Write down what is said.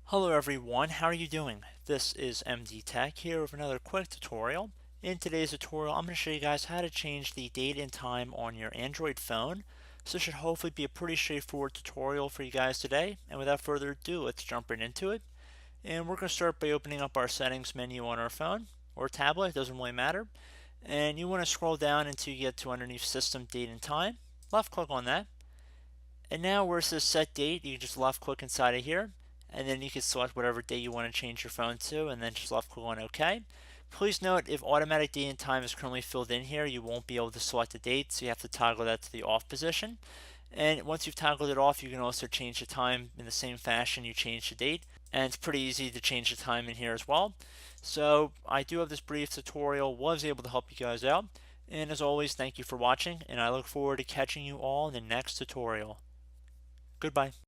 Hello everyone, how are you doing? This is MD Tech here with another quick tutorial. In today's tutorial, I'm going to show you guys how to change the date and time on your Android phone. So this should hopefully be a pretty straightforward tutorial for you guys today. And without further ado, let's jump right into it. And we're going to start by opening up our settings menu on our phone or tablet, it doesn't really matter. And you want to scroll down until you get to underneath System, Date, and Time. Left click on that. And now where it says set date, you can just left click inside of here, and then you can select whatever date you want to change your phone to, and then just left click on OK. Please note, if automatic date and time is currently filled in here, you won't be able to select a date, so you have to toggle that to the off position. And once you've toggled it off, you can also change the time in the same fashion you change the date. And it's pretty easy to change the time in here as well. So I do have this brief tutorial, was able to help you guys out. And as always, thank you for watching, and I look forward to catching you all in the next tutorial. Goodbye.